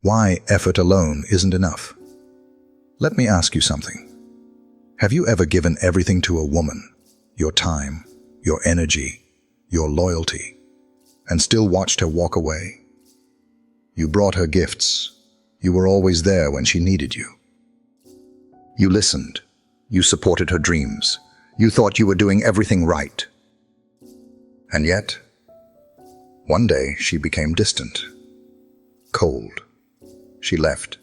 Why effort alone isn't enough. Let me ask you something. Have you ever given everything to a woman, your time, your energy, your loyalty, and still watched her walk away? You brought her gifts. You were always there when she needed you. You listened. You supported her dreams. You thought you were doing everything right. And yet, one day she became distant, cold. She left.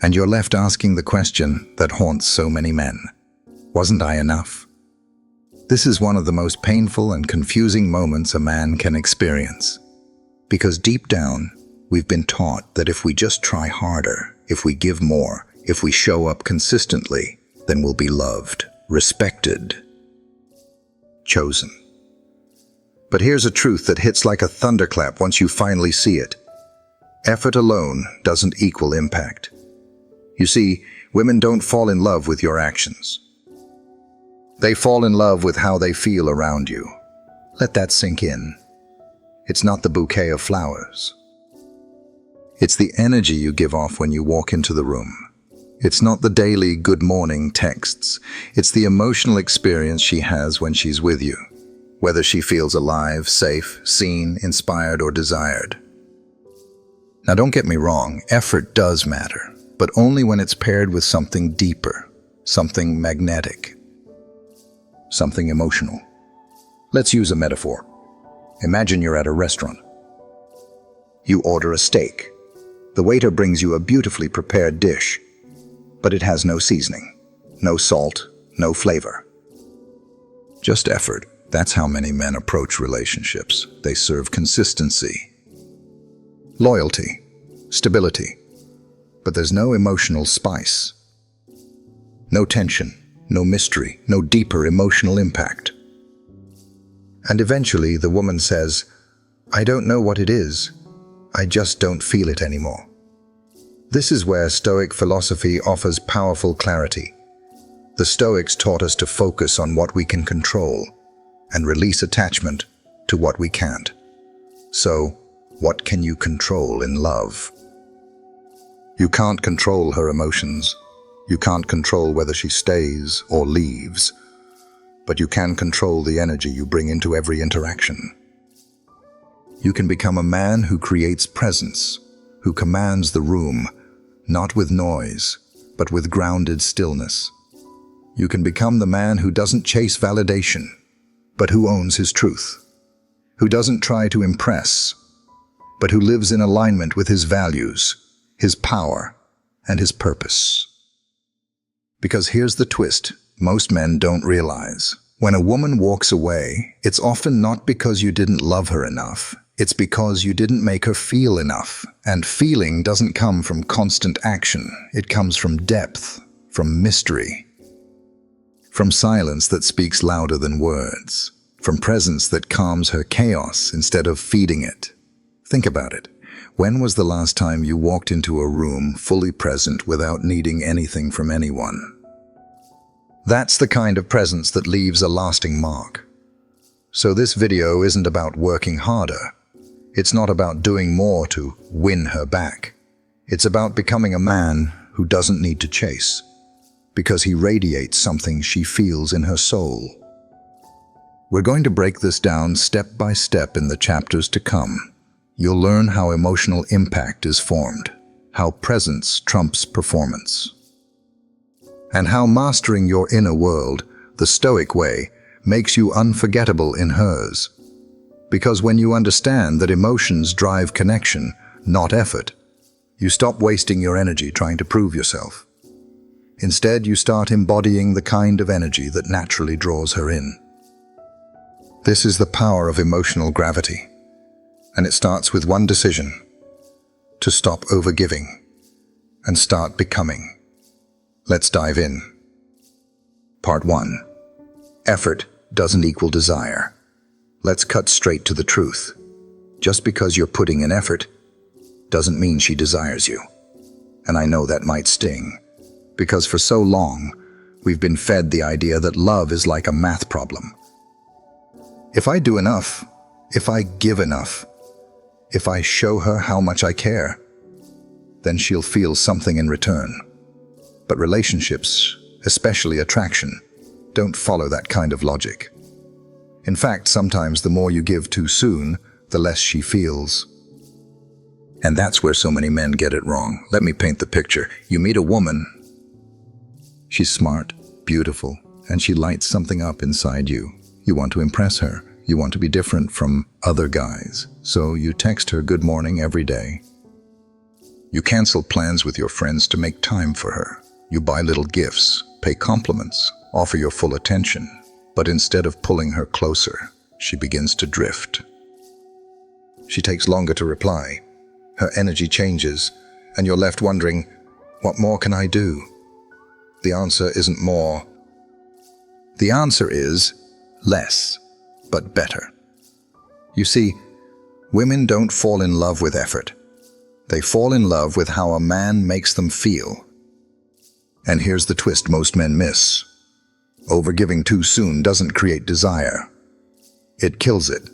And you're left asking the question that haunts so many men. Wasn't I enough? This is one of the most painful and confusing moments a man can experience. Because deep down, we've been taught that if we just try harder, if we give more, if we show up consistently, then we'll be loved, respected, chosen. But here's a truth that hits like a thunderclap once you finally see it. Effort alone doesn't equal impact. You see, women don't fall in love with your actions. They fall in love with how they feel around you. Let that sink in. It's not the bouquet of flowers. It's the energy you give off when you walk into the room. It's not the daily good morning texts. It's the emotional experience she has when she's with you. Whether she feels alive, safe, seen, inspired, or desired. Now don't get me wrong, effort does matter, but only when it's paired with something deeper, something magnetic, something emotional. Let's use a metaphor. Imagine you're at a restaurant. You order a steak. The waiter brings you a beautifully prepared dish, but it has no seasoning, no salt, no flavor. Just effort. That's how many men approach relationships. They serve consistency, loyalty, stability, but there's no emotional spice, no tension, no mystery, no deeper emotional impact. And eventually the woman says, "I don't know what it is. I just don't feel it anymore." This is where Stoic philosophy offers powerful clarity. The Stoics taught us to focus on what we can control and release attachment to what we can't. So, what can you control in love? You can't control her emotions. You can't control whether she stays or leaves. But you can control the energy you bring into every interaction. You can become a man who creates presence, who commands the room, not with noise, but with grounded stillness. You can become the man who doesn't chase validation, but who owns his truth, who doesn't try to impress, but who lives in alignment with his values, his power, and his purpose. Because here's the twist most men don't realize. When a woman walks away, it's often not because you didn't love her enough. It's because you didn't make her feel enough. And feeling doesn't come from constant action. It comes from depth, from mystery, from silence that speaks louder than words, from presence that calms her chaos instead of feeding it. Think about it. When was the last time you walked into a room fully present without needing anything from anyone? That's the kind of presence that leaves a lasting mark. So this video isn't about working harder. It's not about doing more to win her back. It's about becoming a man who doesn't need to chase, because he radiates something she feels in her soul. We're going to break this down step by step in the chapters to come. You'll learn how emotional impact is formed, how presence trumps performance, and how mastering your inner world, the Stoic way, makes you unforgettable in hers. Because when you understand that emotions drive connection, not effort, you stop wasting your energy trying to prove yourself. Instead, you start embodying the kind of energy that naturally draws her in. This is the power of emotional gravity, and it starts with one decision: to stop overgiving and start becoming. Let's dive in. Part 1. Effort doesn't equal desire. Let's cut straight to the truth. Just because you're putting in effort doesn't mean she desires you. And I know that might sting, because for so long, we've been fed the idea that love is like a math problem. If I do enough, if I give enough, if I show her how much I care, then she'll feel something in return. But relationships, especially attraction, don't follow that kind of logic. In fact, sometimes the more you give too soon, the less she feels. And that's where so many men get it wrong. Let me paint the picture. You meet a woman. She's smart, beautiful, and she lights something up inside you. You want to impress her. You want to be different from other guys. So you text her good morning every day. You cancel plans with your friends to make time for her. You buy little gifts, pay compliments, offer your full attention. But instead of pulling her closer, she begins to drift. She takes longer to reply. Her energy changes, and you're left wondering, what more can I do? The answer isn't more. The answer is less, but better. You see, women don't fall in love with effort. They fall in love with how a man makes them feel. And here's the twist most men miss. Overgiving too soon doesn't create desire. It kills it.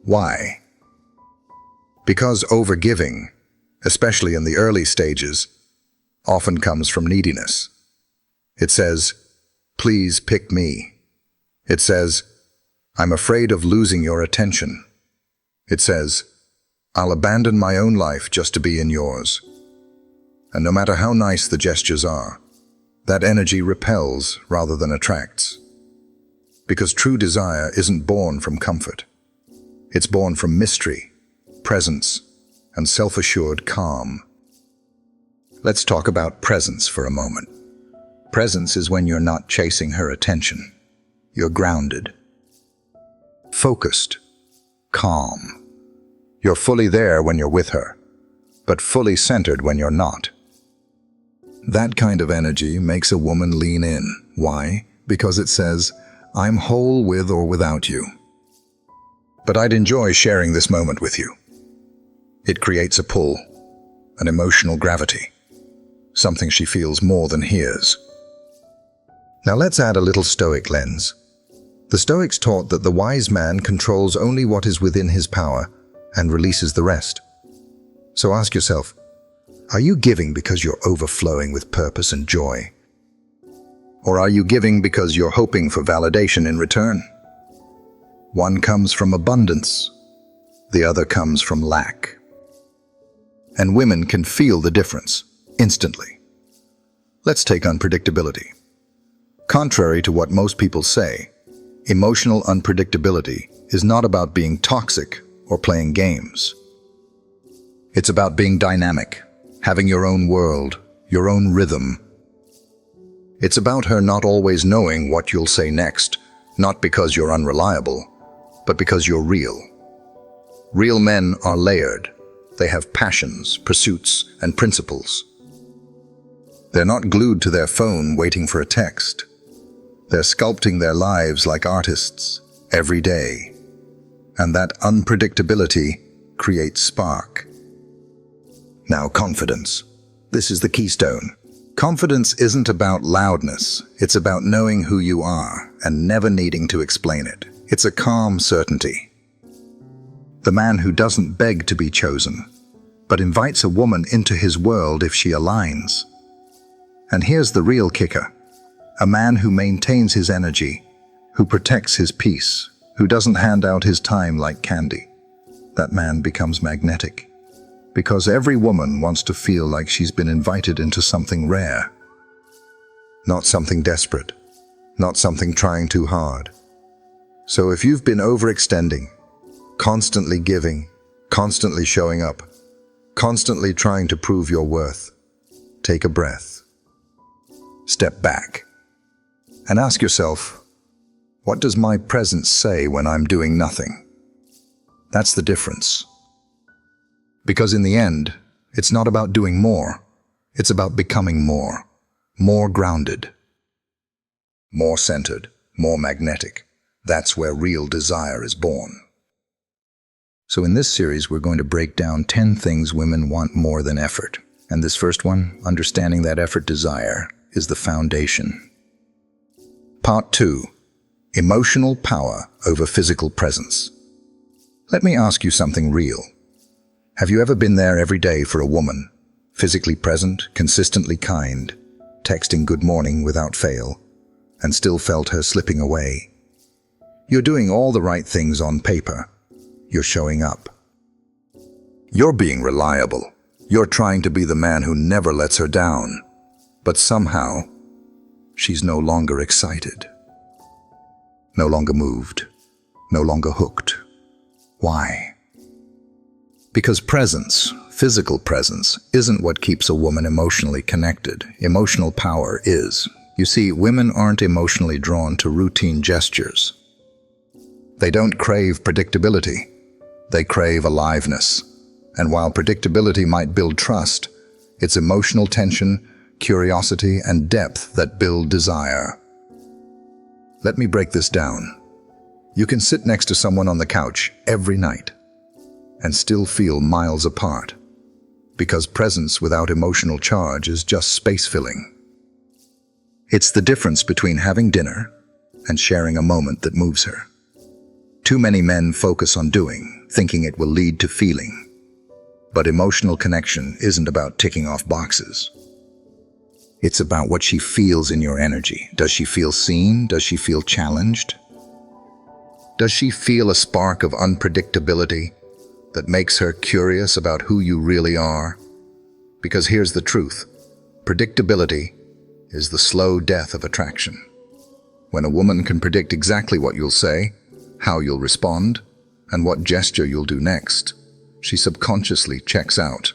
Why? Because overgiving, especially in the early stages, often comes from neediness. It says, please pick me. It says, I'm afraid of losing your attention. It says, I'll abandon my own life just to be in yours. And no matter how nice the gestures are, that energy repels rather than attracts. Because true desire isn't born from comfort. It's born from mystery, presence, and self-assured calm. Let's talk about presence for a moment. Presence is when you're not chasing her attention. You're grounded, focused, calm. You're fully there when you're with her, but fully centered when you're not. That kind of energy makes a woman lean in. Why? Because it says, I'm whole with or without you. But I'd enjoy sharing this moment with you. It creates a pull, an emotional gravity, something she feels more than hears. Now let's add a little Stoic lens. The Stoics taught that the wise man controls only what is within his power and releases the rest. So ask yourself, are you giving because you're overflowing with purpose and joy? Or are you giving because you're hoping for validation in return? One comes from abundance, the other comes from lack. And women can feel the difference instantly. Let's take unpredictability. Contrary to what most people say, emotional unpredictability is not about being toxic or playing games. It's about being dynamic, having your own world, your own rhythm. It's about her not always knowing what you'll say next, not because you're unreliable, but because you're real. Real men are layered. They have passions, pursuits, and principles. They're not glued to their phone waiting for a text. They're sculpting their lives like artists, every day. And that unpredictability creates spark. Now, confidence. This is the keystone. Confidence isn't about loudness. It's about knowing who you are and never needing to explain it. It's a calm certainty. The man who doesn't beg to be chosen, but invites a woman into his world if she aligns. And here's the real kicker. A man who maintains his energy, who protects his peace, who doesn't hand out his time like candy. That man becomes magnetic. Because every woman wants to feel like she's been invited into something rare. Not something desperate, not something trying too hard. So if you've been overextending, constantly giving, constantly showing up, constantly trying to prove your worth, take a breath. Step back and ask yourself, what does my presence say when I'm doing nothing? That's the difference. Because in the end, it's not about doing more. It's about becoming more grounded, more centered, more magnetic. That's where real desire is born. So in this series, we're going to break down 10 things women want more than effort. And this first one, understanding that effort desire, is the foundation. Part 2, emotional power over physical presence. Let me ask you something real. Have you ever been there every day for a woman, physically present, consistently kind, texting good morning without fail, and still felt her slipping away. You're doing all the right things on paper. You're showing up. You're being reliable. You're trying to be the man who never lets her down. But somehow, she's no longer excited. No longer moved. No longer hooked. Why? Because presence, physical presence, isn't what keeps a woman emotionally connected. Emotional power is. You see, women aren't emotionally drawn to routine gestures. They don't crave predictability. They crave aliveness. And while predictability might build trust, it's emotional tension, curiosity, and depth that build desire. Let me break this down. You can sit next to someone on the couch every night and still feel miles apart, because presence without emotional charge is just space filling. It's the difference between having dinner and sharing a moment that moves her. Too many men focus on doing, thinking it will lead to feeling. But emotional connection isn't about ticking off boxes. It's about what she feels in your energy. Does she feel seen? Does she feel challenged? Does she feel a spark of unpredictability that makes her curious about who you really are? Because here's the truth. Predictability is the slow death of attraction. When a woman can predict exactly what you'll say, how you'll respond, and what gesture you'll do next, she subconsciously checks out.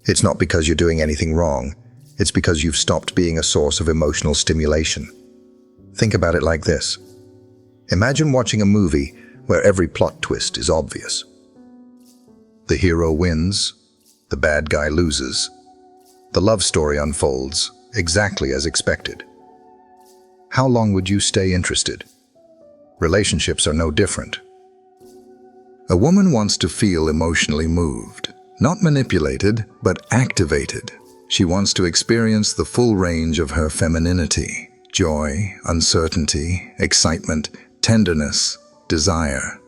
It's not because you're doing anything wrong. It's because you've stopped being a source of emotional stimulation. Think about it like this. Imagine watching a movie where every plot twist is obvious. The hero wins, the bad guy loses. The love story unfolds exactly as expected. How long would you stay interested? Relationships are no different. A woman wants to feel emotionally moved, not manipulated, but activated. She wants to experience the full range of her femininity: joy, uncertainty, excitement, tenderness, desire.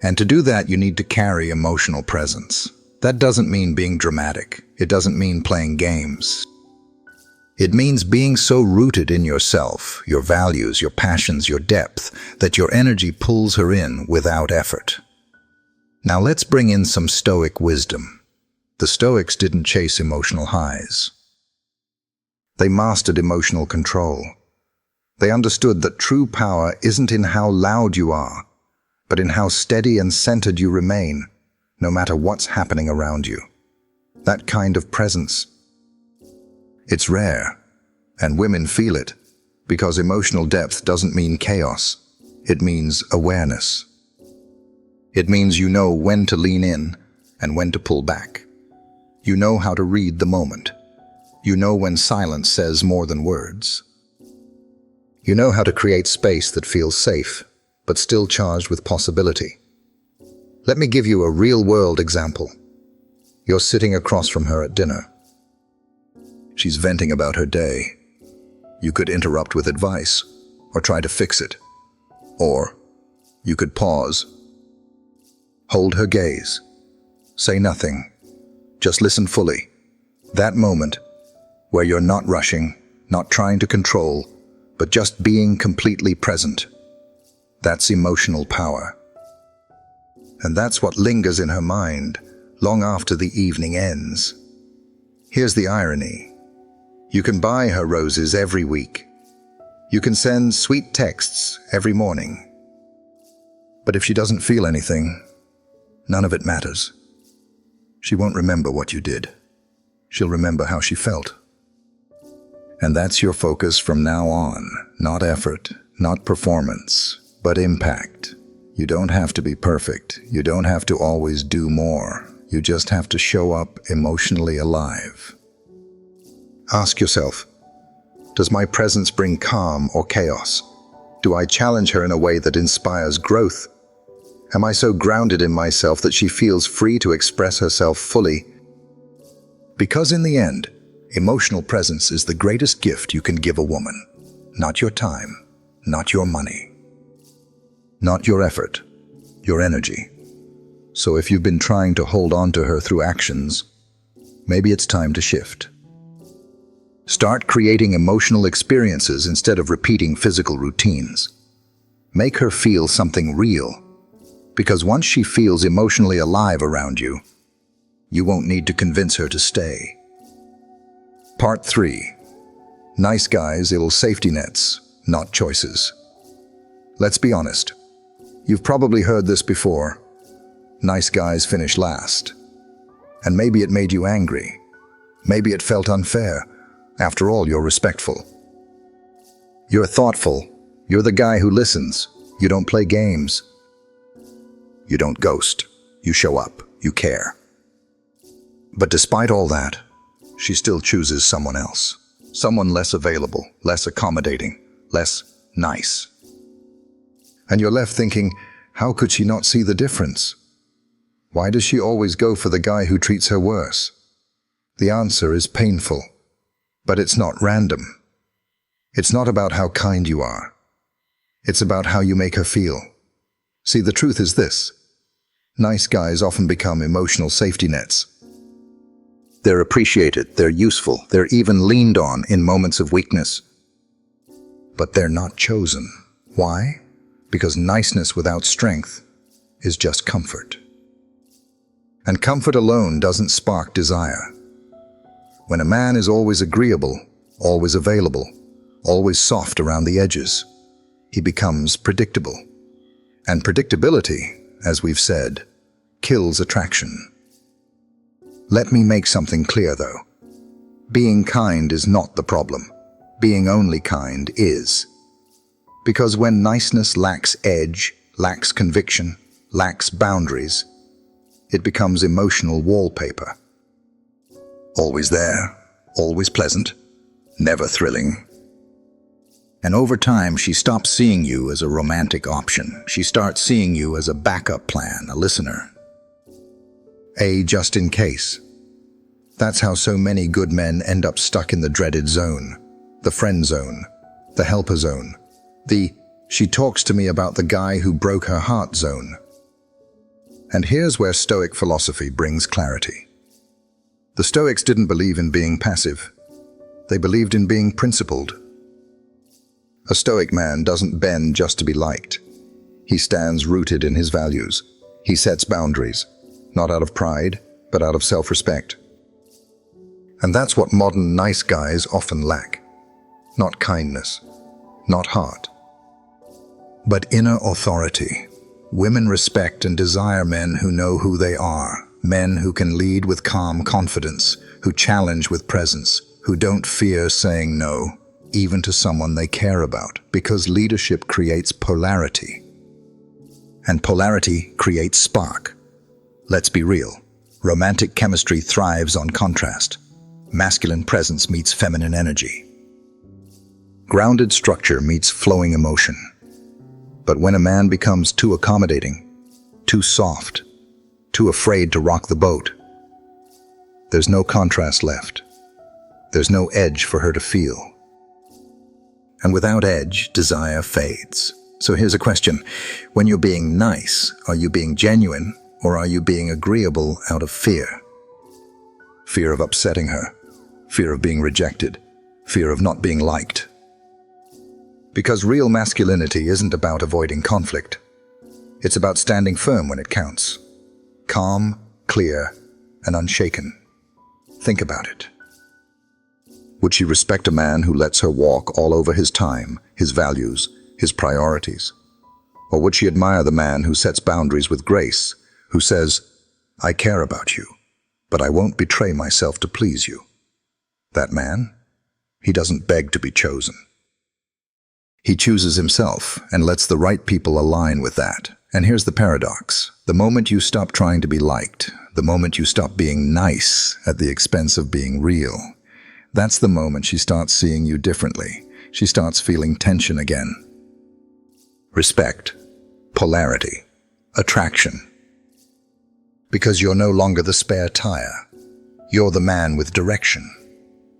And to do that, you need to carry emotional presence. That doesn't mean being dramatic. It doesn't mean playing games. It means being so rooted in yourself, your values, your passions, your depth, that your energy pulls her in without effort. Now let's bring in some Stoic wisdom. The Stoics didn't chase emotional highs. They mastered emotional control. They understood that true power isn't in how loud you are, but in how steady and centered you remain, no matter what's happening around you. That kind of presence. It's rare, and women feel it, because emotional depth doesn't mean chaos. It means awareness. It means you know when to lean in and when to pull back. You know how to read the moment. You know when silence says more than words. You know how to create space that feels safe, but still charged with possibility. Let me give you a real-world example. You're sitting across from her at dinner. She's venting about her day. You could interrupt with advice, or try to fix it. Or you could pause. Hold her gaze. Say nothing. Just listen fully. That moment, where you're not rushing, not trying to control, but just being completely present. That's emotional power. And that's what lingers in her mind long after the evening ends. Here's the irony. You can buy her roses every week. You can send sweet texts every morning. But if she doesn't feel anything, none of it matters. She won't remember what you did. She'll remember how she felt. And that's your focus from now on. Not effort, not performance, but impact. You don't have to be perfect. You don't have to always do more. You just have to show up emotionally alive. Ask yourself, does my presence bring calm or chaos? Do I challenge her in a way that inspires growth? Am I so grounded in myself that she feels free to express herself fully? Because in the end, emotional presence is the greatest gift you can give a woman. Not your time, not your money, not your effort, your energy. So if you've been trying to hold on to her through actions, maybe it's time to shift. Start creating emotional experiences instead of repeating physical routines. Make her feel something real, because once she feels emotionally alive around you, you won't need to convince her to stay. Part 3. Nice guys build safety nets, not choices. Let's be honest. You've probably heard this before. Nice guys finish last. And maybe it made you angry. Maybe it felt unfair. After all, you're respectful. You're thoughtful. You're the guy who listens. You don't play games. You don't ghost. You show up. You care. But despite all that, she still chooses someone else. Someone less available, less accommodating, less nice. And you're left thinking, how could she not see the difference? Why does she always go for the guy who treats her worse? The answer is painful, but it's not random. It's not about how kind you are. It's about how you make her feel. See, the truth is this. Nice guys often become emotional safety nets. They're appreciated, they're useful, they're even leaned on in moments of weakness. But they're not chosen. Why? Because niceness without strength is just comfort. And comfort alone doesn't spark desire. When a man is always agreeable, always available, always soft around the edges, he becomes predictable. And predictability, as we've said, kills attraction. Let me make something clear, though. Being kind is not the problem. Being only kind is. Because when niceness lacks edge, lacks conviction, lacks boundaries, it becomes emotional wallpaper. Always there, always pleasant, never thrilling. And over time, she stops seeing you as a romantic option. She starts seeing you as a backup plan, a listener. A just in case. That's how so many good men end up stuck in the dreaded zone, the friend zone, the helper zone, the she talks to me about the guy who broke her heart zone. And here's where Stoic philosophy brings clarity. The Stoics didn't believe in being passive. They believed in being principled. A Stoic man doesn't bend just to be liked. He stands rooted in his values. He sets boundaries, not out of pride, but out of self-respect. And that's what modern nice guys often lack. Not kindness, not heart, but inner authority. Women respect and desire men who know who they are, men who can lead with calm confidence, who challenge with presence, who don't fear saying no, even to someone they care about, because leadership creates polarity. And polarity creates spark. Let's be real. Romantic chemistry thrives on contrast. Masculine presence meets feminine energy. Grounded structure meets flowing emotion. But when a man becomes too accommodating, too soft, too afraid to rock the boat, there's no contrast left. There's no edge for her to feel. And without edge, desire fades. So here's a question. When you're being nice, are you being genuine or are you being agreeable out of fear? Fear of upsetting her, fear of being rejected, fear of not being liked. Because real masculinity isn't about avoiding conflict. It's about standing firm when it counts. Calm, clear, and unshaken. Think about it. Would she respect a man who lets her walk all over his time, his values, his priorities? Or would she admire the man who sets boundaries with grace, who says, I care about you, but I won't betray myself to please you? That man, he doesn't beg to be chosen. He chooses himself and lets the right people align with that. And here's the paradox. The moment you stop trying to be liked, the moment you stop being nice at the expense of being real, that's the moment she starts seeing you differently. She starts feeling tension again. Respect, polarity, attraction. Because you're no longer the spare tire. You're the man with direction,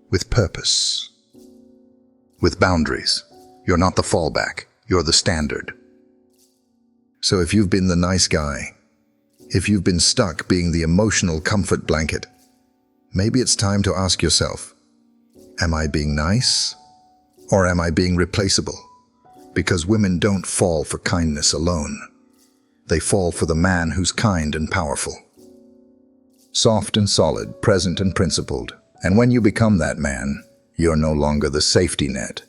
with purpose, with boundaries. You're not the fallback, you're the standard. So if you've been the nice guy, if you've been stuck being the emotional comfort blanket, maybe it's time to ask yourself, am I being nice or am I being replaceable? Because women don't fall for kindness alone. They fall for the man who's kind and powerful. Soft and solid, present and principled. And when you become that man, you're no longer the safety net.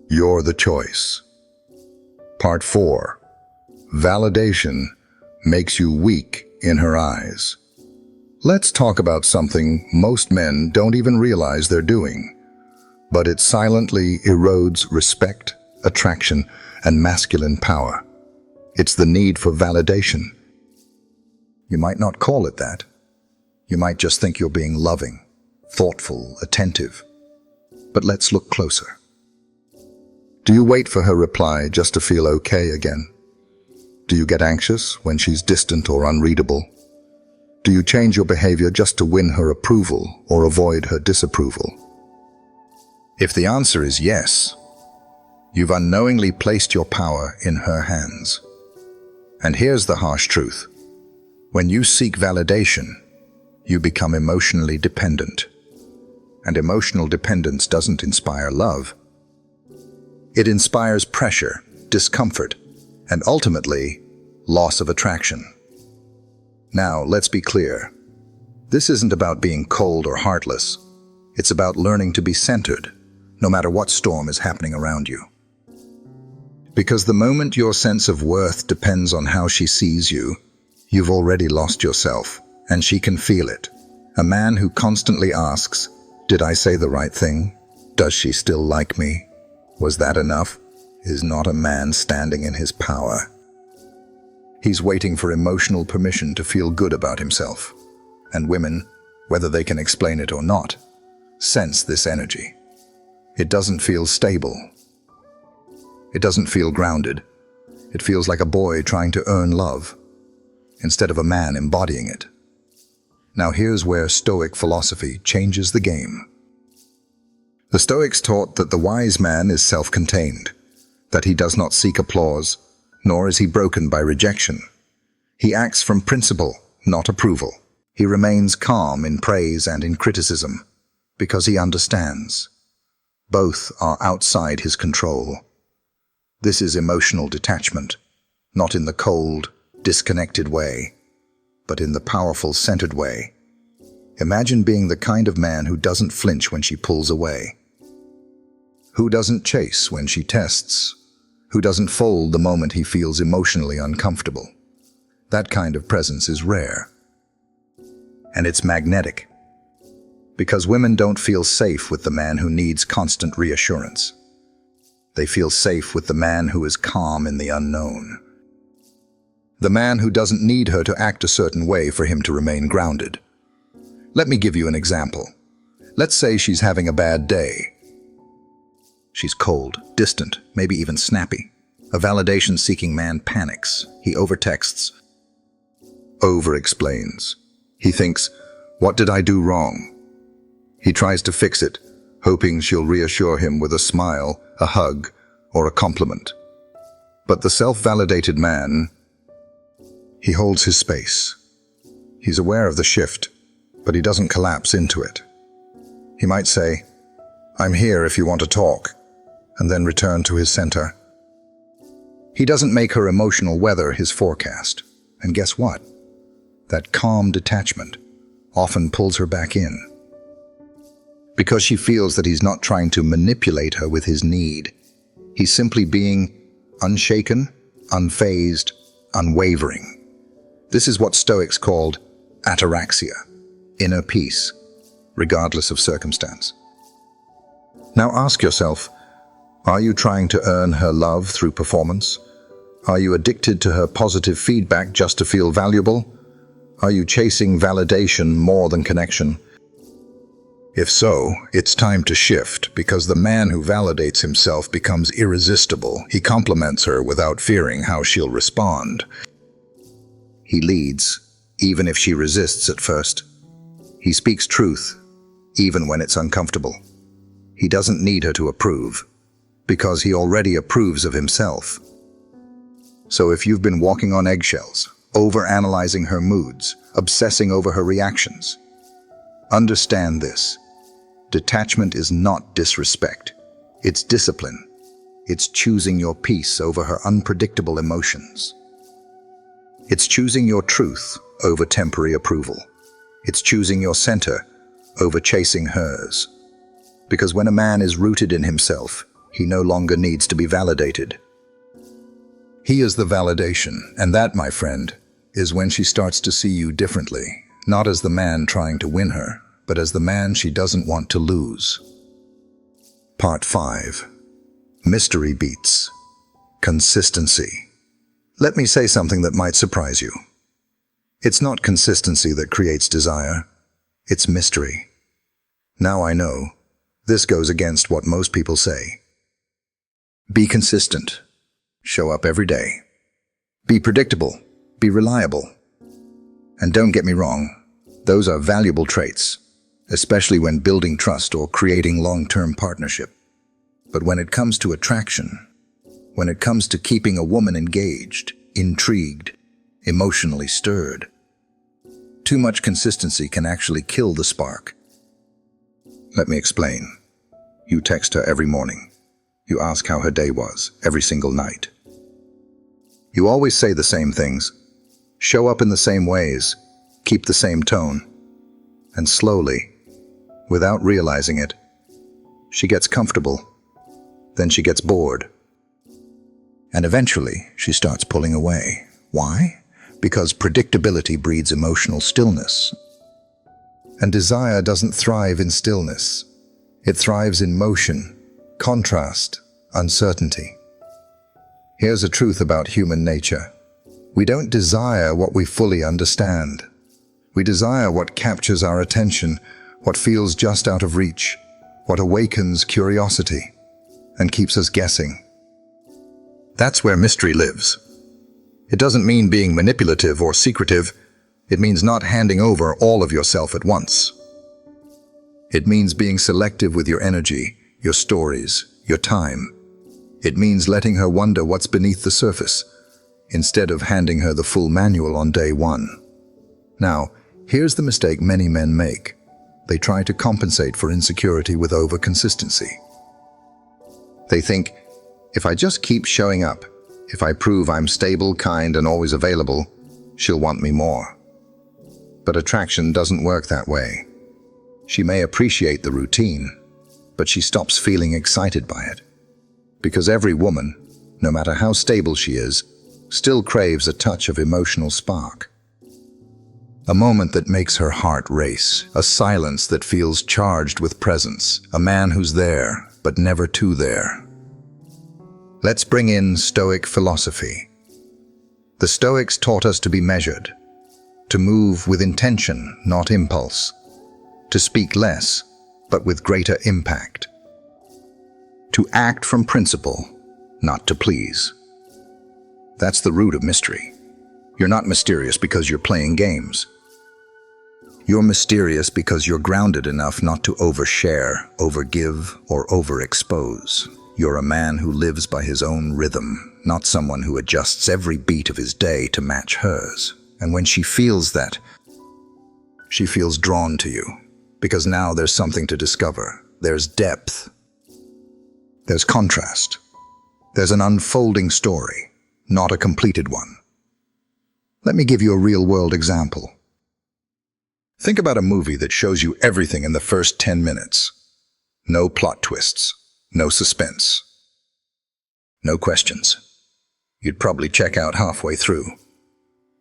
You're the choice. Part 4. Validation makes you weak in her eyes. Let's talk about something most men don't even realize they're doing, but it silently erodes respect, attraction, and masculine power. It's the need for validation. You might not call it that. You might just think you're being loving, thoughtful, attentive. But let's look closer. Do you wait for her reply just to feel okay again? Do you get anxious when she's distant or unreadable? Do you change your behavior just to win her approval or avoid her disapproval? If the answer is yes, you've unknowingly placed your power in her hands. And here's the harsh truth. When you seek validation, you become emotionally dependent. And emotional dependence doesn't inspire love. It inspires pressure, discomfort, and ultimately, loss of attraction. Now, let's be clear. This isn't about being cold or heartless. It's about learning to be centered, no matter what storm is happening around you. Because the moment your sense of worth depends on how she sees you, you've already lost yourself, and she can feel it. A man who constantly asks, "Did I say the right thing? Does she still like me? Was that enough?" is not a man standing in his power. He's waiting for emotional permission to feel good about himself. And women, whether they can explain it or not, sense this energy. It doesn't feel stable. It doesn't feel grounded. It feels like a boy trying to earn love, instead of a man embodying it. Now here's where Stoic philosophy changes the game. The Stoics taught that the wise man is self-contained, that he does not seek applause, nor is he broken by rejection. He acts from principle, not approval. He remains calm in praise and in criticism, because he understands. Both are outside his control. This is emotional detachment, not in the cold, disconnected way, but in the powerful, centered way. Imagine being the kind of man who doesn't flinch when she pulls away, who doesn't chase when she tests, who doesn't fold the moment he feels emotionally uncomfortable. That kind of presence is rare. And it's magnetic, because women don't feel safe with the man who needs constant reassurance. They feel safe with the man who is calm in the unknown. The man who doesn't need her to act a certain way for him to remain grounded. Let me give you an example. Let's say she's having a bad day. She's cold, distant, maybe even snappy. A validation-seeking man panics. He overtexts, over-explains. He thinks, "What did I do wrong?" He tries to fix it, hoping she'll reassure him with a smile, a hug, or a compliment. But the self-validated man, he holds his space. He's aware of the shift, but he doesn't collapse into it. He might say, "I'm here if you want to talk," and then return to his center. He doesn't make her emotional weather his forecast. And guess what? That calm detachment often pulls her back in. Because she feels that he's not trying to manipulate her with his need. He's simply being unshaken, unfazed, unwavering. This is what Stoics called ataraxia, inner peace, regardless of circumstance. Now ask yourself, are you trying to earn her love through performance? Are you addicted to her positive feedback just to feel valuable? Are you chasing validation more than connection? If so, it's time to shift, because the man who validates himself becomes irresistible. He compliments her without fearing how she'll respond. He leads, even if she resists at first. He speaks truth, even when it's uncomfortable. He doesn't need her to approve, because he already approves of himself. So if you've been walking on eggshells, overanalyzing her moods, obsessing over her reactions, Understand this. Detachment is not disrespect. It's discipline. It's choosing your peace over her unpredictable emotions. It's choosing your truth over temporary approval. It's choosing your center over chasing hers. Because when a man is rooted in himself, he no longer needs to be validated. He is the validation, and that, my friend, is when she starts to see you differently, not as the man trying to win her, but as the man she doesn't want to lose. Part 5. Mystery beats consistency. Let me say something that might surprise you. It's not consistency that creates desire, it's mystery. Now I know, this goes against what most people say. Be consistent. Show up every day. Be predictable. Be reliable. And don't get me wrong, those are valuable traits, especially when building trust or creating long-term partnership. But when it comes to attraction, when it comes to keeping a woman engaged, intrigued, emotionally stirred, too much consistency can actually kill the spark. Let me explain. You text her every morning. You ask how her day was every single night. You always say the same things, show up in the same ways, keep the same tone, and slowly, without realizing it, she gets comfortable. Then she gets bored. And eventually, she starts pulling away. Why? Because predictability breeds emotional stillness. And desire doesn't thrive in stillness. It thrives in motion, contrast, uncertainty. Here's a truth about human nature. We don't desire what we fully understand. We desire what captures our attention, what feels just out of reach, what awakens curiosity and keeps us guessing. That's where mystery lives. It doesn't mean being manipulative or secretive. It means not handing over all of yourself at once. It means being selective with your energy, your stories, your time. It means letting her wonder what's beneath the surface, instead of handing her the full manual on day one. Now, here's the mistake many men make. They try to compensate for insecurity with over-consistency. They think, if I just keep showing up, if I prove I'm stable, kind, and always available, she'll want me more. But attraction doesn't work that way. She may appreciate the routine, but she stops feeling excited by it. Because every woman, no matter how stable she is, still craves a touch of emotional spark. A moment that makes her heart race, a silence that feels charged with presence, a man who's there, but never too there. Let's bring in Stoic philosophy. The Stoics taught us to be measured, to move with intention, not impulse, to speak less, but with greater impact, to act from principle, not to please. That's the root of mystery. You're not mysterious because you're playing games. You're mysterious because you're grounded enough not to overshare, overgive, or overexpose. You're a man who lives by his own rhythm, not someone who adjusts every beat of his day to match hers. And when she feels that, she feels drawn to you, because now there's something to discover. There's depth. There's contrast. There's an unfolding story, not a completed one. Let me give you a real-world example. Think about a movie that shows you everything in the first 10 minutes. No plot twists, no suspense, no questions. You'd probably check out halfway through.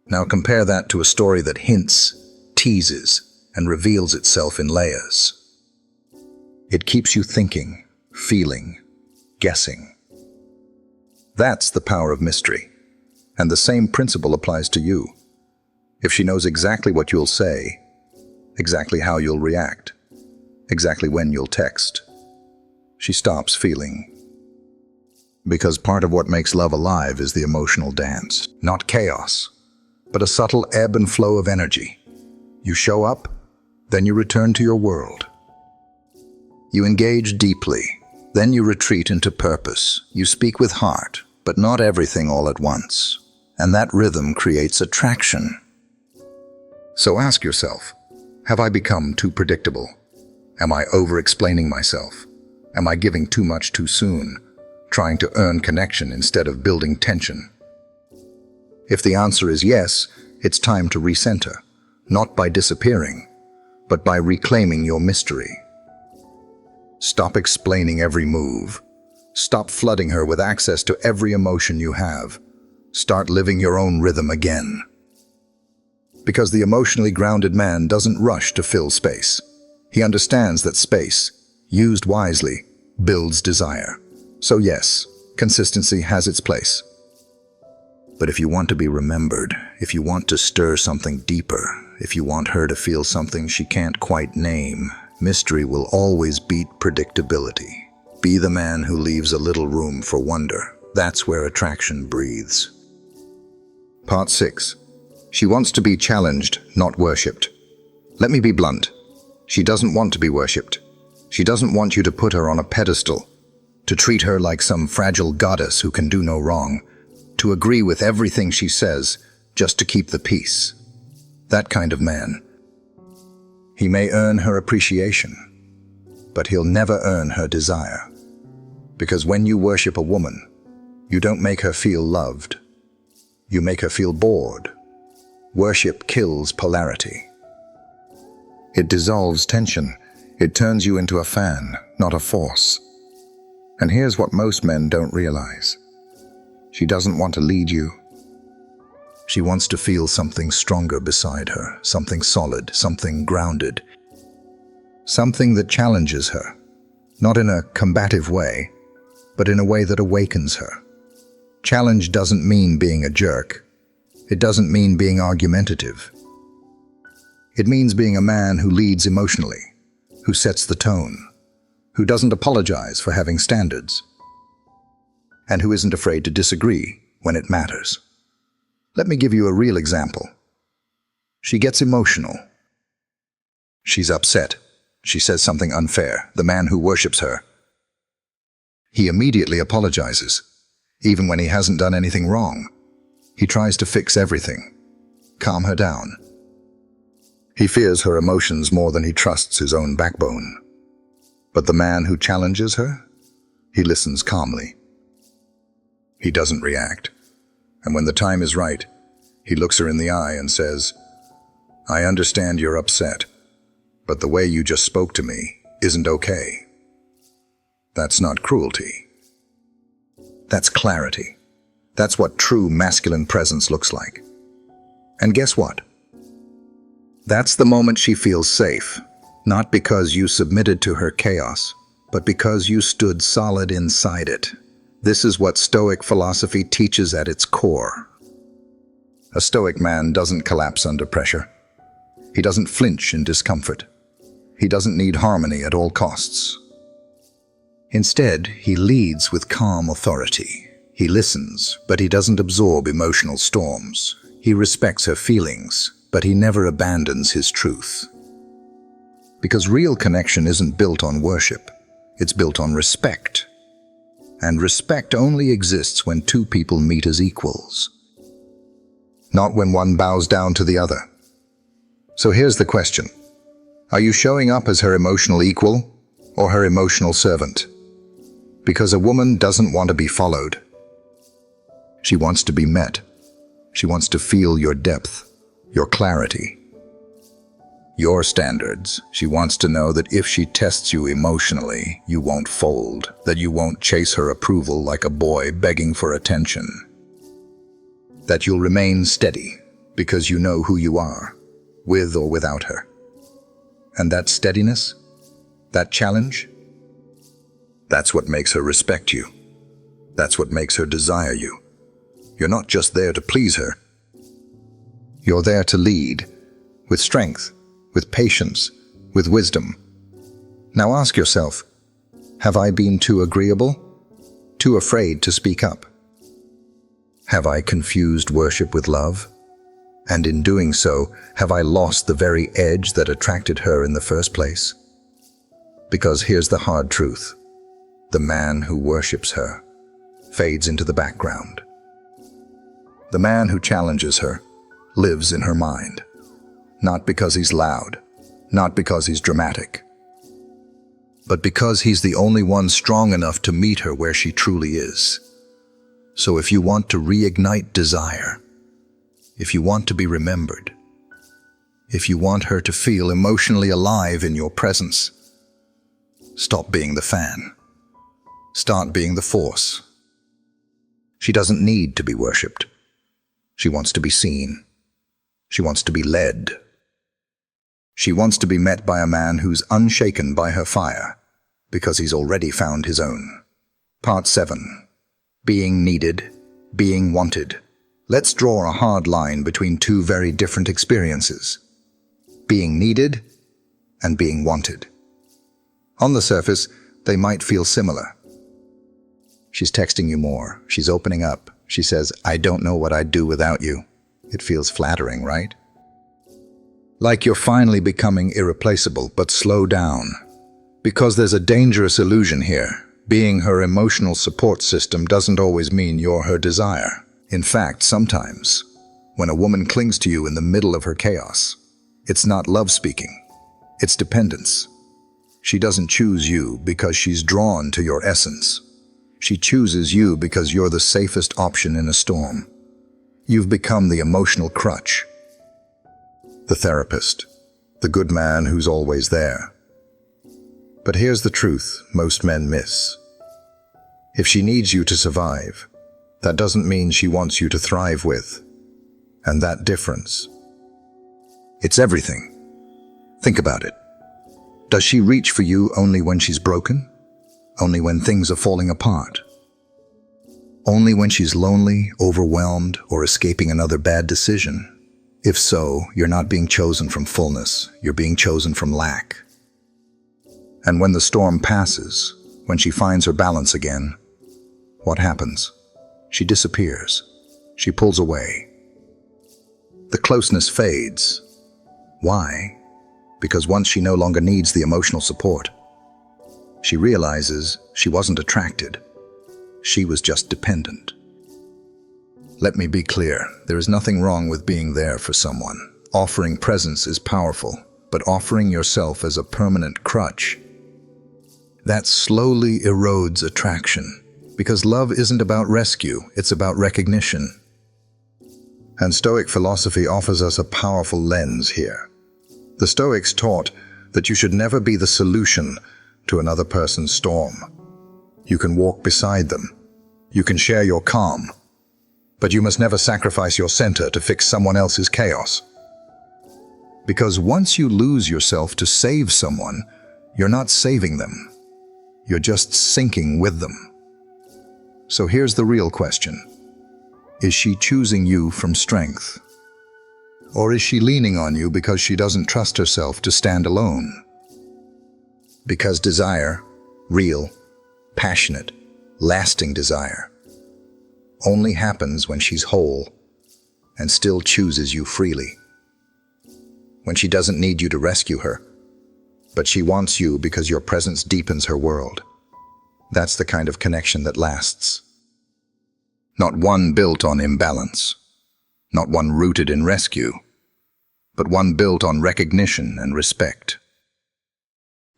Now compare that to a story that hints, teases, and reveals itself in layers. It keeps you thinking, feeling, guessing. That's the power of mystery. And the same principle applies to you. If she knows exactly what you'll say, exactly how you'll react, exactly when you'll text, she stops feeling. Because part of what makes love alive is the emotional dance, not chaos, but a subtle ebb and flow of energy. You show up, then you return to your world. You engage deeply, then you retreat into purpose. You speak with heart, but not everything all at once. And that rhythm creates attraction. So ask yourself, Have I become too predictable? Am I over-explaining myself? Am I giving too much too soon, trying to earn connection instead of building tension? If the answer is yes, it's time to recenter, not by disappearing, but by reclaiming your mystery. Stop explaining every move. Stop flooding her with access to every emotion you have. Start living your own rhythm again. Because the emotionally grounded man doesn't rush to fill space. He understands that space, used wisely, builds desire. So yes, consistency has its place. But if you want to be remembered, if you want to stir something deeper, if you want her to feel something she can't quite name, mystery will always beat predictability. Be the man who leaves a little room for wonder. That's where attraction breathes. Part 6. She wants to be challenged, not worshipped. Let me be blunt. She doesn't want to be worshipped. She doesn't want you to put her on a pedestal, to treat her like some fragile goddess who can do no wrong, to agree with everything she says just to keep the peace. That kind of man. He may earn her appreciation, but he'll never earn her desire. Because when you worship a woman, you don't make her feel loved. You make her feel bored. Worship kills polarity. It dissolves tension. It turns you into a fan, not a force. And here's what most men don't realize. She doesn't want to lead you. She wants to feel something stronger beside her, something solid, something grounded. Something that challenges her, not in a combative way, but in a way that awakens her. Challenge doesn't mean being a jerk. It doesn't mean being argumentative. It means being a man who leads emotionally, who sets the tone, who doesn't apologize for having standards, and who isn't afraid to disagree when it matters. Let me give you a real example. She gets emotional. She's upset. She says something unfair. The man who worships her. He immediately apologizes, even when he hasn't done anything wrong. He tries to fix everything, calm her down. He fears her emotions more than he trusts his own backbone. But the man who challenges her, he listens calmly. He doesn't react. And when the time is right, he looks her in the eye and says, "I understand you're upset, but the way you just spoke to me isn't okay." That's not cruelty. That's clarity. That's what true masculine presence looks like. And guess what? That's the moment she feels safe, not because you submitted to her chaos, but because you stood solid inside it. This is what Stoic philosophy teaches at its core. A Stoic man doesn't collapse under pressure. He doesn't flinch in discomfort. He doesn't need harmony at all costs. Instead, he leads with calm authority. He listens, but he doesn't absorb emotional storms. He respects her feelings, but he never abandons his truth. Because real connection isn't built on worship. It's built on respect. And respect only exists when two people meet as equals, not when one bows down to the other. So here's the question. Are you showing up as her emotional equal or her emotional servant? Because a woman doesn't want to be followed. She wants to be met. She wants to feel your depth, your clarity, your standards. She wants to know that if she tests you emotionally, you won't fold, that you won't chase her approval like a boy begging for attention, that you'll remain steady because you know who you are, with or without her. And that steadiness, that challenge, that's what makes her respect you. That's what makes her desire you. You're not just there to please her. You're there to lead, with strength, with patience, with wisdom. Now ask yourself, have I been too agreeable? Too afraid to speak up? Have I confused worship with love? And in doing so, have I lost the very edge that attracted her in the first place? Because here's the hard truth. The man who worships her fades into the background. The man who challenges her lives in her mind, not because he's loud, not because he's dramatic, but because he's the only one strong enough to meet her where she truly is. So if you want to reignite desire, if you want to be remembered, if you want her to feel emotionally alive in your presence, stop being the fan. Start being the force. She doesn't need to be worshipped. She wants to be seen. She wants to be led. She wants to be met by a man who's unshaken by her fire, because he's already found his own. Part 7. Being needed, being wanted. Let's draw a hard line between two very different experiences. Being needed and being wanted. On the surface, they might feel similar. She's texting you more. She's opening up. She says, "I don't know what I'd do without you." It feels flattering, right? Like you're finally becoming irreplaceable, but slow down. Because there's a dangerous illusion here. Being her emotional support system doesn't always mean you're her desire. In fact, sometimes, when a woman clings to you in the middle of her chaos, it's not love speaking. It's dependence. She doesn't choose you because she's drawn to your essence. She chooses you because you're the safest option in a storm. You've become the emotional crutch. The therapist. The good man who's always there. But here's the truth most men miss. If she needs you to survive, that doesn't mean she wants you to thrive with. And that difference, it's everything. Think about it. Does she reach for you only when she's broken? Only when things are falling apart? Only when she's lonely, overwhelmed, or escaping another bad decision? If so, you're not being chosen from fullness, you're being chosen from lack. And when the storm passes, when she finds her balance again, what happens? She disappears. She pulls away. The closeness fades. Why? Because once she no longer needs the emotional support, she realizes she wasn't attracted. She was just dependent. Let me be clear, there is nothing wrong with being there for someone. Offering presence is powerful, but offering yourself as a permanent crutch, that slowly erodes attraction. Because love isn't about rescue, it's about recognition. And Stoic philosophy offers us a powerful lens here. The Stoics taught that you should never be the solution to another person's storm. You can walk beside them. You can share your calm. But you must never sacrifice your center to fix someone else's chaos. Because once you lose yourself to save someone, you're not saving them. You're just sinking with them. So here's the real question. Is she choosing you from strength? Or is she leaning on you because she doesn't trust herself to stand alone? Because desire, real, passionate, lasting desire, only happens when she's whole and still chooses you freely. When she doesn't need you to rescue her, but she wants you because your presence deepens her world. That's the kind of connection that lasts. Not one built on imbalance, not one rooted in rescue, but one built on recognition and respect.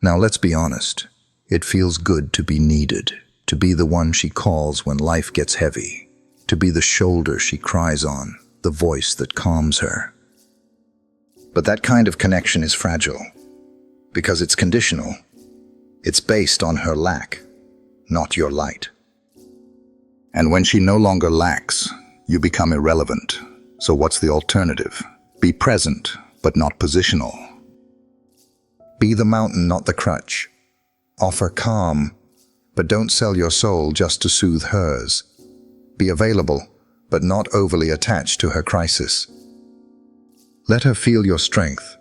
Now let's be honest, it feels good to be needed, to be the one she calls when life gets heavy, to be the shoulder she cries on, the voice that calms her. But that kind of connection is fragile, because it's conditional. It's based on her lack, not your light. And when she no longer lacks, you become irrelevant. So what's the alternative? Be present, but not positional. Be the mountain, not the crutch. Offer calm, but don't sell your soul just to soothe hers. Be available, but not overly attached to her crisis. Let her feel your strength,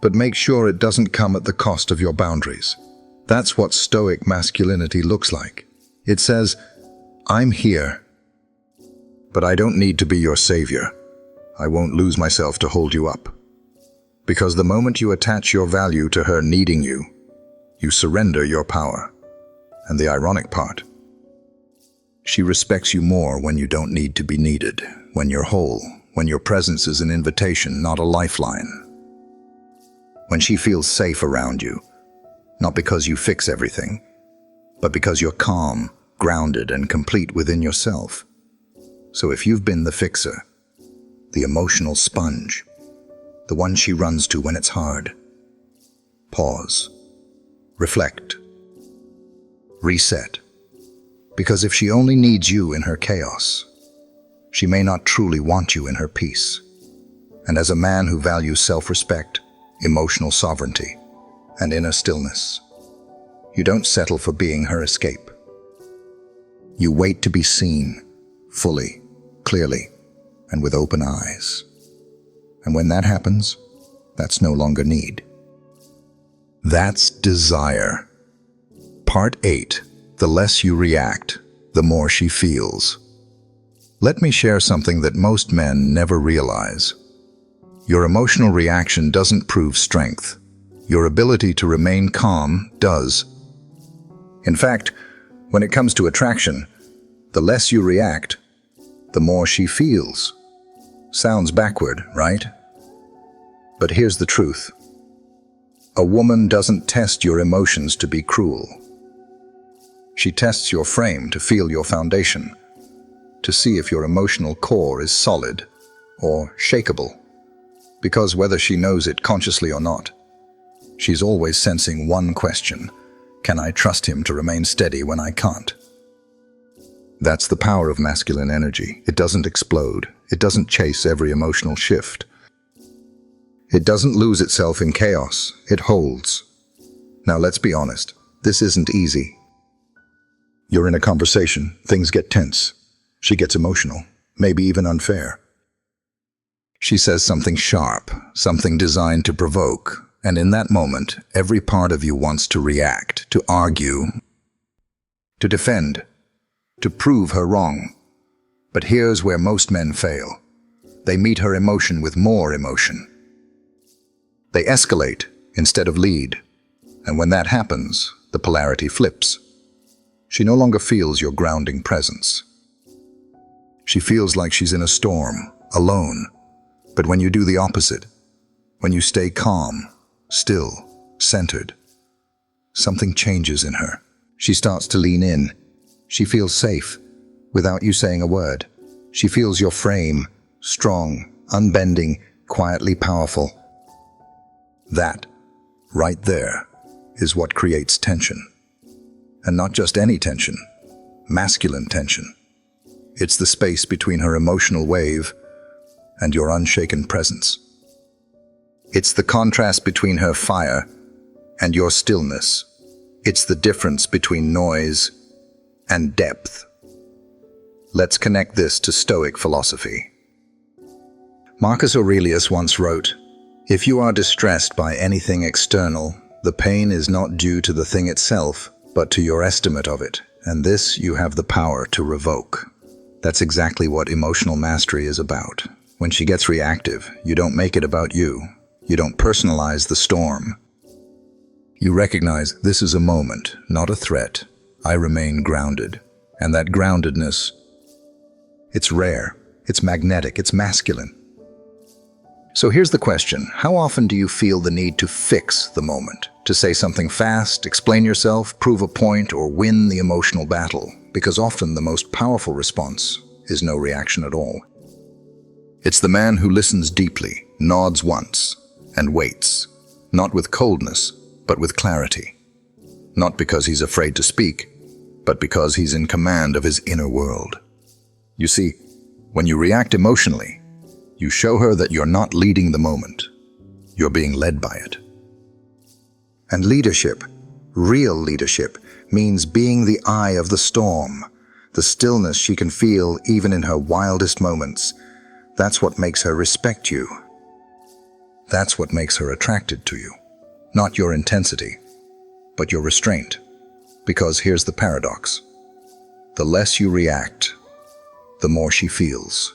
but make sure it doesn't come at the cost of your boundaries. That's what Stoic masculinity looks like. It says, I'm here, but I don't need to be your savior. I won't lose myself to hold you up. Because the moment you attach your value to her needing you, you surrender your power. And the ironic part, she respects you more when you don't need to be needed, when you're whole, when your presence is an invitation, not a lifeline. when she feels safe around you, not because you fix everything, but because you're calm, grounded, and complete within yourself. So if you've been the fixer, the emotional sponge, the one she runs to when it's hard, pause, reflect, reset. Because if she only needs you in her chaos, she may not truly want you in her peace. And as a man who values self-respect, emotional sovereignty, and inner stillness, you don't settle for being her escape. You wait to be seen, fully, clearly, and with open eyes. And when that happens, that's no longer need. That's desire. Part 8. The less you react, the more she feels. Let me share something that most men never realize. Your emotional reaction doesn't prove strength. Your ability to remain calm does. In fact, when it comes to attraction, the less you react, the more she feels. Sounds backward, right? But here's the truth. A woman doesn't test your emotions to be cruel. She tests your frame to feel your foundation, to see if your emotional core is solid or shakeable. Because whether she knows it consciously or not, she's always sensing one question: can I trust him to remain steady when I can't? That's the power of masculine energy. It doesn't explode. It doesn't chase every emotional shift. It doesn't lose itself in chaos. It holds. Now let's be honest, this isn't easy. You're in a conversation, things get tense. She gets emotional, maybe even unfair. She says something sharp, something designed to provoke, and in that moment, every part of you wants to react, to argue, to defend, to prove her wrong. But here's where most men fail. They meet her emotion with more emotion. They escalate instead of lead, and when that happens, the polarity flips. She no longer feels your grounding presence. She feels like she's in a storm, alone. But when you do the opposite, when you stay calm, still, centered, something changes in her. She starts to lean in. She feels safe, without you saying a word. She feels your frame, strong, unbending, quietly powerful. That, right there, is what creates tension. And not just any tension, masculine tension. It's the space between her emotional wave and your unshaken presence. It's the contrast between her fire and your stillness. It's the difference between noise and depth. Let's connect this to Stoic philosophy. Marcus Aurelius once wrote, "If you are distressed by anything external, the pain is not due to the thing itself, but to your estimate of it, and this you have the power to revoke." That's exactly what emotional mastery is about. When she gets reactive, you don't make it about you. You don't personalize the storm. You recognize this is a moment, not a threat. I remain grounded. And that groundedness, it's rare, it's magnetic, it's masculine. So here's the question. How often do you feel the need to fix the moment? To say something fast, explain yourself, prove a point, or win the emotional battle? Because often the most powerful response is no reaction at all. It's the man who listens deeply, nods once, and waits, not with coldness, but with clarity. Not because he's afraid to speak, but because he's in command of his inner world. You see, when you react emotionally, you show her that you're not leading the moment. You're being led by it. And leadership, real leadership, means being the eye of the storm, the stillness she can feel even in her wildest moments. That's what makes her respect you. That's what makes her attracted to you. Not your intensity, but your restraint. Because here's the paradox. The less you react, the more she feels.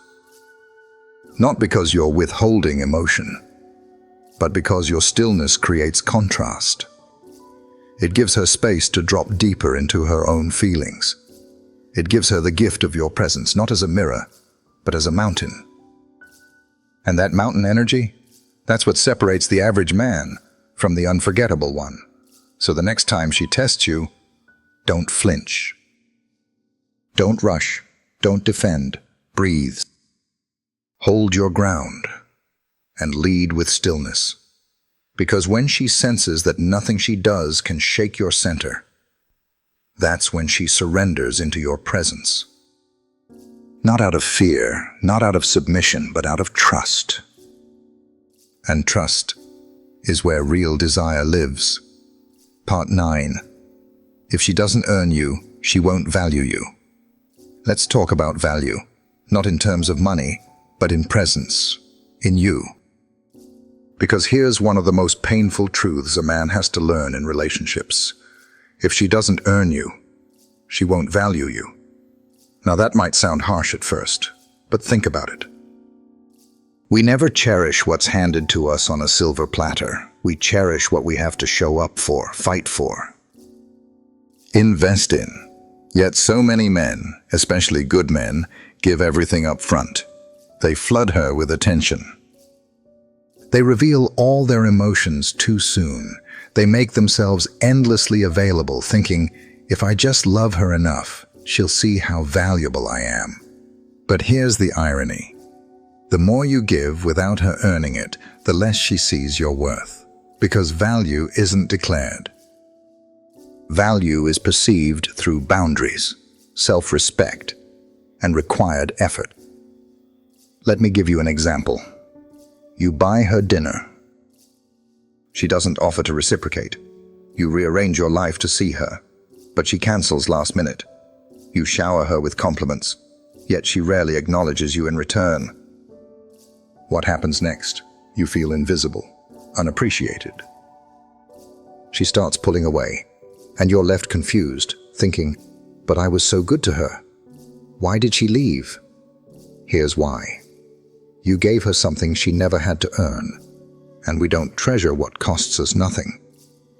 Not because you're withholding emotion, but because your stillness creates contrast. It gives her space to drop deeper into her own feelings. It gives her the gift of your presence, not as a mirror, but as a mountain. And that mountain energy, that's what separates the average man from the unforgettable one. So the next time she tests you, don't flinch. Don't rush. Don't defend. Breathe. Hold your ground and lead with stillness. Because when she senses that nothing she does can shake your center, that's when she surrenders into your presence. Not out of fear, not out of submission, but out of trust. And trust is where real desire lives. Part 9. If she doesn't earn you, she won't value you. Let's talk about value, not in terms of money, but in presence, in you. Because here's one of the most painful truths a man has to learn in relationships. If she doesn't earn you, she won't value you. Now that might sound harsh at first, but think about it. We never cherish what's handed to us on a silver platter. We cherish what we have to show up for, fight for, invest in. Yet so many men, especially good men, give everything up front. They flood her with attention. They reveal all their emotions too soon. They make themselves endlessly available, thinking, if I just love her enough, she'll see how valuable I am. But here's the irony. The more you give without her earning it, the less she sees your worth. Because value isn't declared. Value is perceived through boundaries, self-respect, and required effort. Let me give you an example. You buy her dinner. She doesn't offer to reciprocate. You rearrange your life to see her, but she cancels last minute. You shower her with compliments, yet she rarely acknowledges you in return. What happens next? You feel invisible, unappreciated. She starts pulling away, and you're left confused, thinking, but I was so good to her. Why did she leave? Here's why. You gave her something she never had to earn, and we don't treasure what costs us nothing.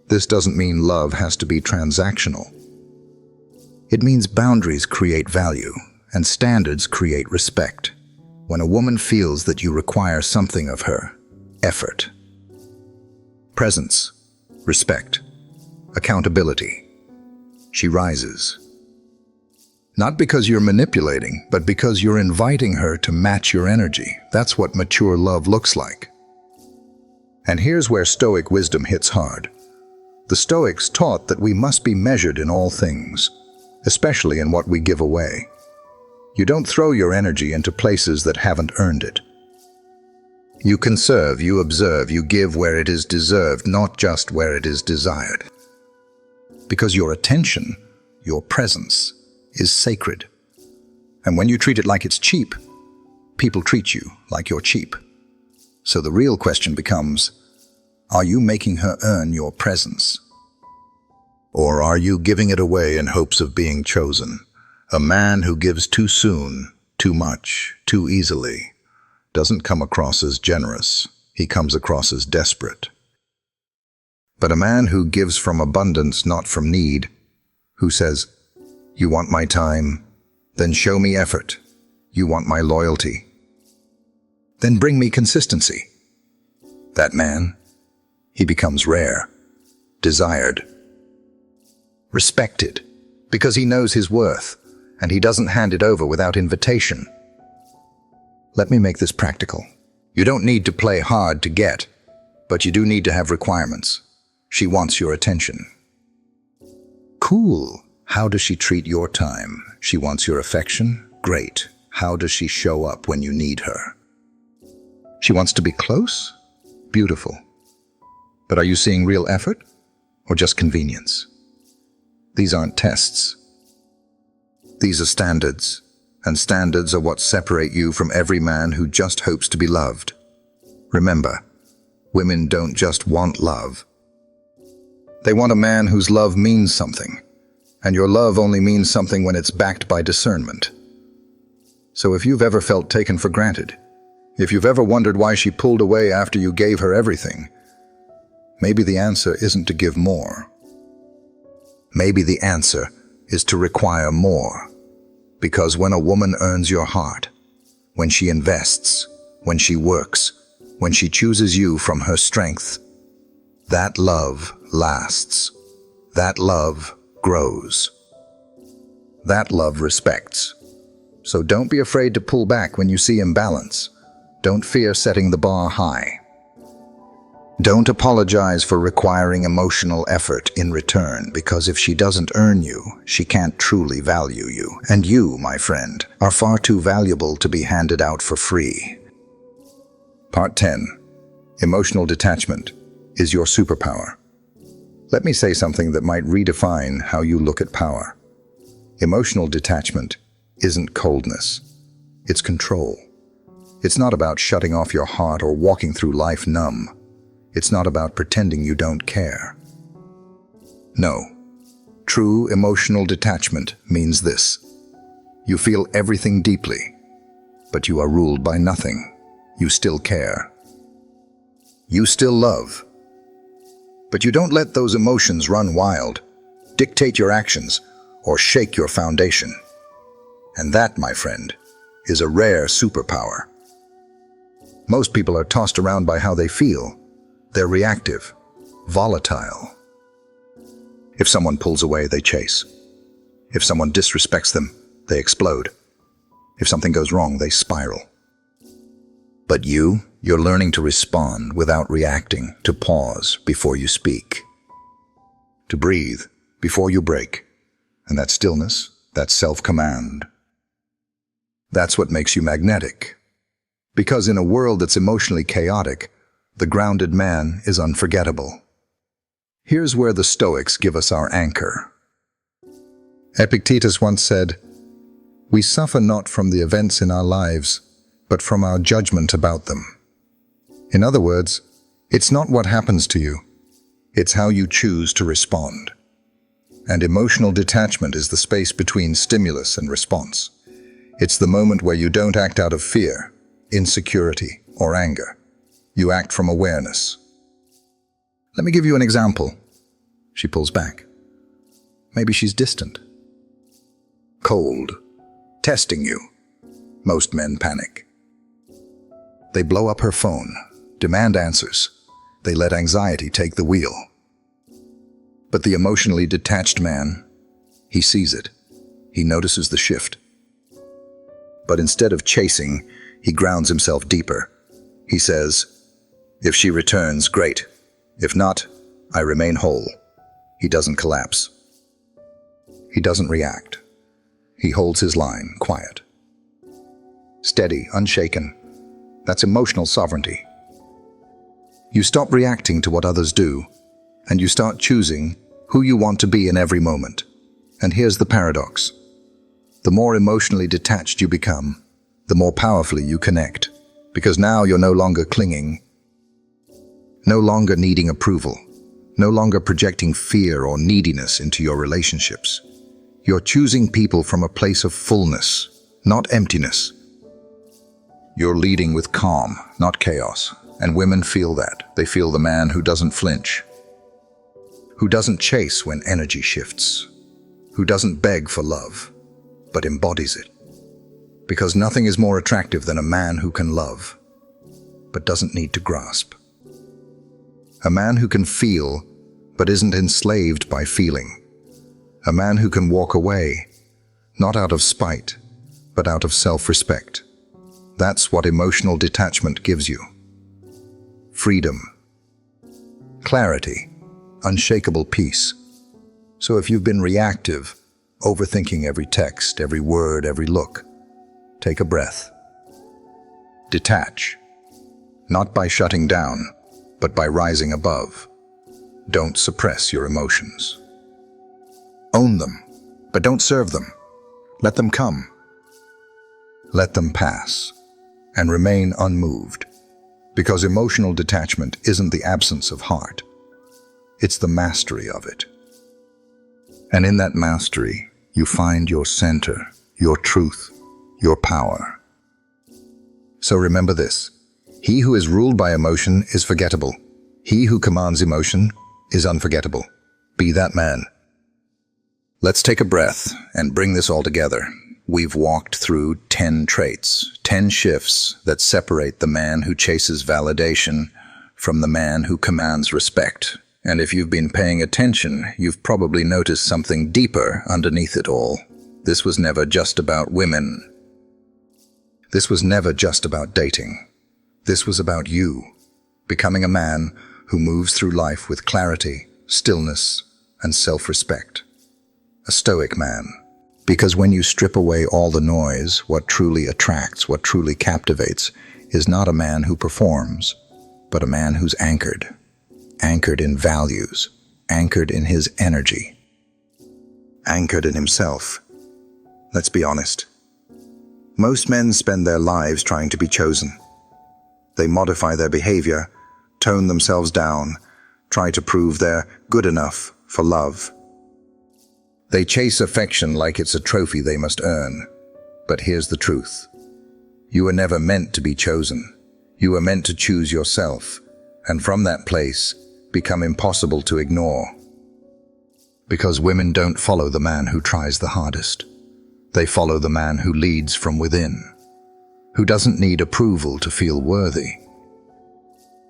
This doesn't mean love has to be transactional. It means boundaries create value, and standards create respect. When a woman feels that you require something of her, effort, presence, respect, accountability, she rises. Not because you're manipulating, but because you're inviting her to match your energy. That's what mature love looks like. And here's where Stoic wisdom hits hard. The Stoics taught that we must be measured in all things, especially in what we give away. You don't throw your energy into places that haven't earned it. You conserve, you observe, you give where it is deserved, not just where it is desired. Because your attention, your presence, is sacred. And when you treat it like it's cheap, people treat you like you're cheap. So the real question becomes, are you making her earn your presence? Or are you giving it away in hopes of being chosen? A man who gives too soon, too much, too easily, doesn't come across as generous. He comes across as desperate. But a man who gives from abundance, not from need, who says, you want my time? Then show me effort. You want my loyalty? Then bring me consistency. That man, he becomes rare, desired, respected, because he knows his worth, and he doesn't hand it over without invitation. Let me make this practical. You don't need to play hard to get, but you do need to have requirements. She wants your attention. Cool. How does she treat your time? She wants your affection? Great. How does she show up when you need her? She wants to be close? Beautiful. But are you seeing real effort or just convenience? These aren't tests. These are standards, and standards are what separate you from every man who just hopes to be loved. Remember, women don't just want love. They want a man whose love means something. And your love only means something when it's backed by discernment. So if you've ever felt taken for granted, if you've ever wondered why she pulled away after you gave her everything, maybe the answer isn't to give more. Maybe the answer is to require more. Because when a woman earns your heart, when she invests, when she works, when she chooses you from her strength, That love lasts. That love grows. That love respects. So don't be afraid to pull back when you see imbalance. Don't fear setting the bar high. Don't apologize for requiring emotional effort in return, because if she doesn't earn you, she can't truly value you. And you, my friend, are far too valuable to be handed out for free. Part 10. Emotional detachment is your superpower. Let me say something that might redefine how you look at power. Emotional detachment isn't coldness. It's control. It's not about shutting off your heart or walking through life numb. It's not about pretending you don't care. No. True emotional detachment means this. You feel everything deeply, but you are ruled by nothing. You still care. You still love. But you don't let those emotions run wild, dictate your actions, or shake your foundation. And that, my friend, is a rare superpower. Most people are tossed around by how they feel. They're reactive, volatile. If someone pulls away, they chase. If someone disrespects them, they explode. If something goes wrong, they spiral. But you're learning to respond without reacting, to pause before you speak, to breathe before you break. And that stillness, that self-command, that's what makes you magnetic. Because in a world that's emotionally chaotic, the grounded man is unforgettable. Here's where the Stoics give us our anchor. Epictetus once said, "We suffer not from the events in our lives, but from our judgment about them." In other words, it's not what happens to you, it's how you choose to respond. And emotional detachment is the space between stimulus and response. It's the moment where you don't act out of fear, insecurity, or anger. You act from awareness. Let me give you an example. She pulls back. Maybe she's distant, cold, testing you. Most men panic. They blow up her phone, demand answers. They let anxiety take the wheel. But the emotionally detached man, he sees it. He notices the shift. But instead of chasing, he grounds himself deeper. He says, "If she returns, great. If not, I remain whole." He doesn't collapse. He doesn't react. He holds his line, quiet. Steady, unshaken. That's emotional sovereignty. You stop reacting to what others do, and you start choosing who you want to be in every moment. And here's the paradox. The more emotionally detached you become, the more powerfully you connect. Because now you're no longer clinging, no longer needing approval, no longer projecting fear or neediness into your relationships. You're choosing people from a place of fullness, not emptiness. You're leading with calm, not chaos. And women feel that. They feel the man who doesn't flinch, who doesn't chase when energy shifts, who doesn't beg for love, but embodies it. Because nothing is more attractive than a man who can love, but doesn't need to grasp. A man who can feel, but isn't enslaved by feeling. A man who can walk away, not out of spite, but out of self-respect. That's what emotional detachment gives you. Freedom, clarity, unshakable peace. So if you've been reactive, overthinking every text, every word, every look, take a breath. Detach, not by shutting down, but by rising above. Don't suppress your emotions. Own them, but don't serve them. Let them come. Let them pass, and remain unmoved. Because emotional detachment isn't the absence of heart. It's the mastery of it. And in that mastery, you find your center, your truth, your power. So remember this. He who is ruled by emotion is forgettable. He who commands emotion is unforgettable. Be that man. Let's take a breath and bring this all together. We've walked through 10 traits, 10 shifts that separate the man who chases validation from the man who commands respect. And if you've been paying attention, you've probably noticed something deeper underneath it all. This was never just about women. This was never just about dating. This was about you, becoming a man who moves through life with clarity, stillness, and self-respect. A stoic man. Because when you strip away all the noise, what truly attracts, what truly captivates, is not a man who performs, but a man who's anchored. Anchored in values, anchored in his energy, anchored in himself. Let's be honest. Most men spend their lives trying to be chosen. They modify their behavior, tone themselves down, try to prove they're good enough for love. They chase affection like it's a trophy they must earn. But here's the truth. You were never meant to be chosen. You were meant to choose yourself, and from that place, become impossible to ignore. Because women don't follow the man who tries the hardest. They follow the man who leads from within, who doesn't need approval to feel worthy,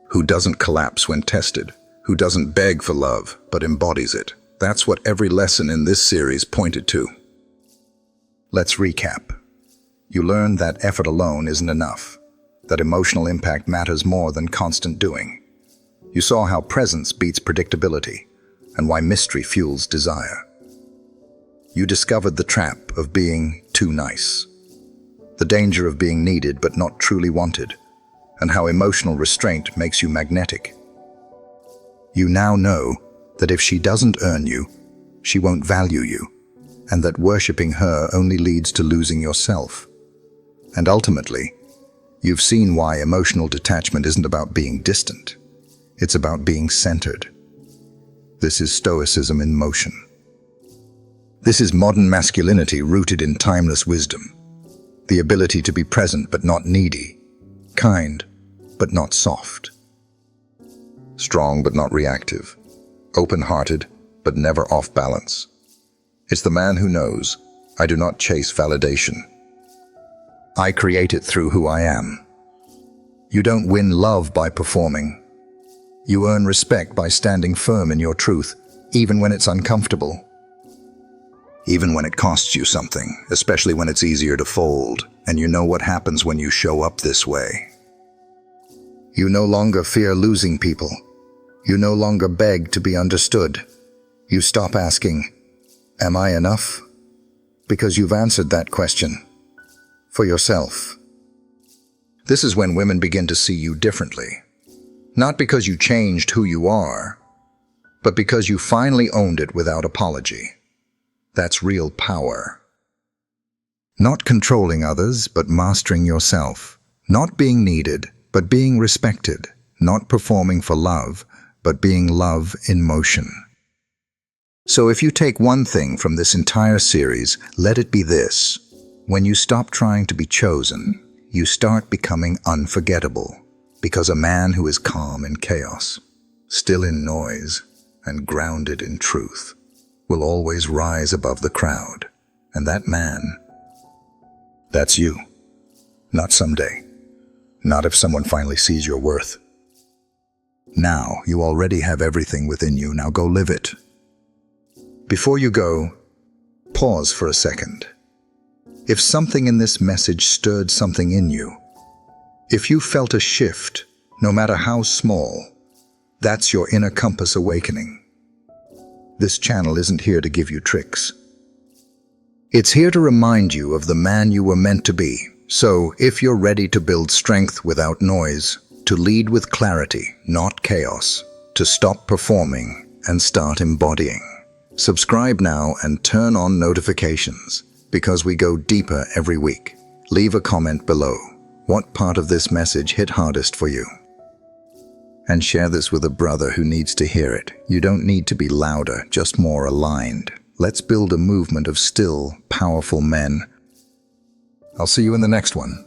who doesn't collapse when tested, who doesn't beg for love, but embodies it. That's what every lesson in this series pointed to. Let's recap. You learned that effort alone isn't enough, that emotional impact matters more than constant doing. You saw how presence beats predictability, and why mystery fuels desire. You discovered the trap of being too nice, the danger of being needed but not truly wanted, and how emotional restraint makes you magnetic. You now know that if she doesn't earn you, she won't value you, and that worshipping her only leads to losing yourself. And ultimately, you've seen why emotional detachment isn't about being distant. It's about being centered. This is Stoicism in motion. This is modern masculinity rooted in timeless wisdom. The ability to be present but not needy, kind but not soft, strong but not reactive, open-hearted but never off balance. It's the man who knows, I do not chase validation. I create it through who I am. You don't win love by performing. You earn respect by standing firm in your truth, even when it's uncomfortable. Even when it costs you something, especially when it's easier to fold, and you know what happens when you show up this way. You no longer fear losing people. You no longer beg to be understood. You stop asking, am I enough? Because you've answered that question for yourself. This is when women begin to see you differently. Not because you changed who you are, but because you finally owned it without apology. That's real power. Not controlling others, but mastering yourself. Not being needed, but being respected. Not performing for love, but being love in motion. So if you take one thing from this entire series, let it be this. When you stop trying to be chosen, you start becoming unforgettable. Because a man who is calm in chaos, still in noise, and grounded in truth, will always rise above the crowd. And that man, that's you. Not someday. Not if someone finally sees your worth. Now, you already have everything within you. Now go live it. Before you go, pause for a second. If something in this message stirred something in you, if you felt a shift, no matter how small, that's your inner compass awakening. This channel isn't here to give you tricks. It's here to remind you of the man you were meant to be. So, if you're ready to build strength without noise, to lead with clarity, not chaos, to stop performing and start embodying, subscribe now and turn on notifications, because we go deeper every week. Leave a comment below. What part of this message hit hardest for you? And share this with a brother who needs to hear it. You don't need to be louder, just more aligned. Let's build a movement of still, powerful men. I'll see you in the next one.